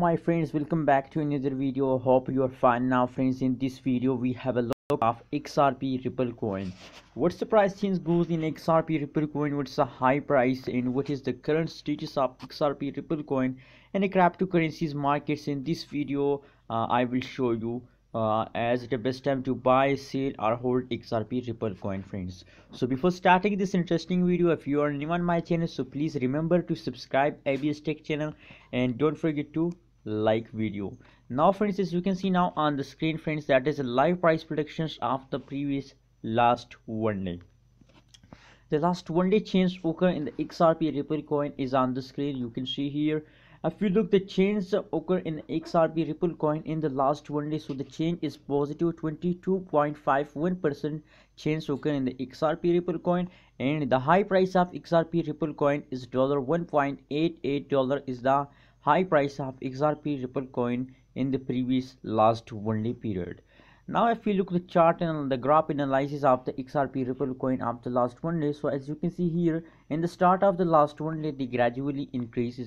My friends, welcome back to another video. Hope you are fine. Now friends, in this video we have a look of XRP Ripple coin. What's the price change goes in XRP Ripple coin, what's the high price, and what is the current status of XRP Ripple coin and the cryptocurrencies markets. In this video I will show you as the best time to buy, sell or hold XRP Ripple coin, friends. So before starting this interesting video, if you are new on my channel, so please remember to subscribe ABS Tech channel and don't forget to like video. Now friends, as you can see now on the screen, friends, that is a live price predictions of the previous last one day. The last one day change occur in the XRP Ripple coin is on the screen. You can see here. If you look, the change occur in the XRP Ripple coin in the last one day. So the change is positive 22.51% change occur in the XRP Ripple coin, and the high price of XRP Ripple coin is $1.88 is the high price of XRP Ripple coin in the previous last one day period. Now if we look at the chart and the graph analysis of the XRP Ripple coin of the last one day, so as you can see here, in the start of the last one day they gradually increase,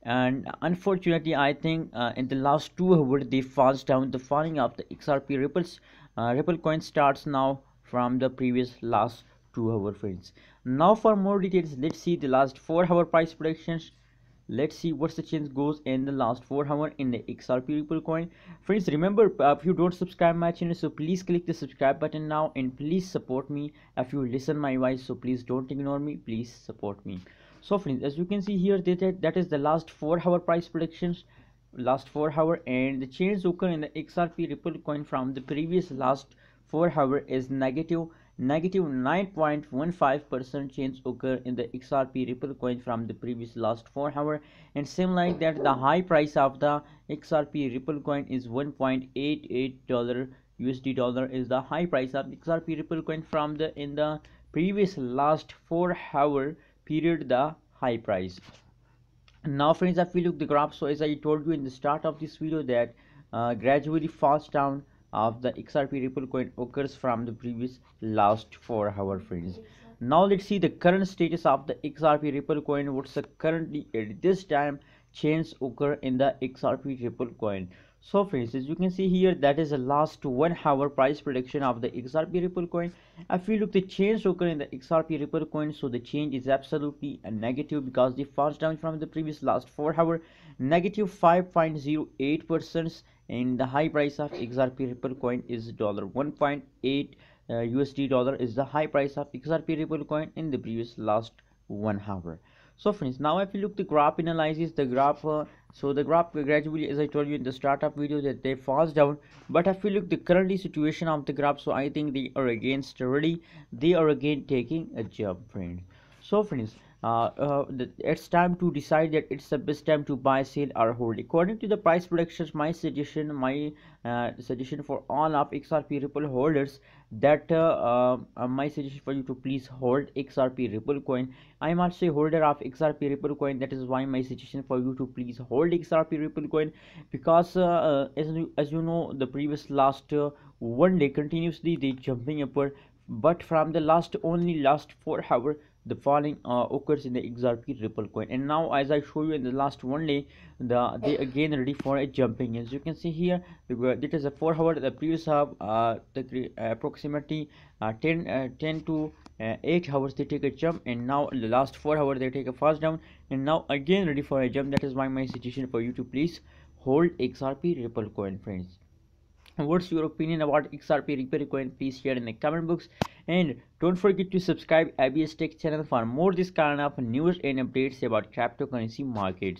and unfortunately I think in the last 2 hours they falls down. The falling of the XRP Ripple coin starts now from the previous last 2 hours, friends. Now for more details, let's see the last 4-hour price predictions. Let's see what's the change goes in the last 4 hours in the XRP Ripple coin. Friends, remember, if you don't subscribe my channel, so please click the subscribe button now and please support me. If you listen my voice, so please don't ignore me, please support me. So friends, as you can see here, that is the last 4-hour price predictions, last 4 hours, and the change occur in the XRP Ripple coin from the previous last 4 hours is negative 9.15% change occur in the XRP Ripple coin from the previous last 4 hours, and same like that the high price of the XRP Ripple coin is $1.88 USD dollar is the high price of XRP Ripple coin from the in the previous last 4-hour period, the high price. Now friends, if we look the graph, so as I told you in the start of this video that gradually falls down of the XRP Ripple coin occurs from the previous last 4 hours, friends. Now let's see the current status of the XRP Ripple coin. What's the currently at this time change occur in the XRP Ripple coin. So friends, as you can see here, that is the last 1 hour price prediction of the XRP Ripple coin. If we look the change occur in the XRP Ripple coin, so the change is absolutely a negative because it falls down from the previous last 4 hours, negative 5.08%, and the high price of XRP Ripple coin is $1.8 USD dollar is the high price of XRP Ripple coin in the previous last 1 hour. So friends, now if you look the graph analysis, the graph so the graph gradually, as I told you in the startup video, that they falls down. But if you look the currently situation of the graph, so I think they are again steady, they are again taking a jump, friends. So friends, it's time to decide that it's the best time to buy, sell or hold. According to the price predictions, my suggestion for all of XRP Ripple holders, that my suggestion for you to please hold XRP Ripple coin. I am also a holder of XRP Ripple coin, that is why my suggestion for you to please hold XRP Ripple coin, because as you know, the previous last one day continuously they jumping upward, but from the last 4 hours the falling occurs in the XRP Ripple coin. And now as I show you in the last one day, they again ready for a jumping. As you can see here, it is a 4 hour, the previous approximately 10 to 8 hours they take a jump, and now in the last 4 hours they take a fast down, and now again ready for a jump. That is why my suggestion for you to please hold XRP Ripple coin, friends. What's your opinion about XRP Ripple coin? Please share in the comment box, and don't forget to subscribe ABS Tech channel for more this kind of news and updates about cryptocurrency markets.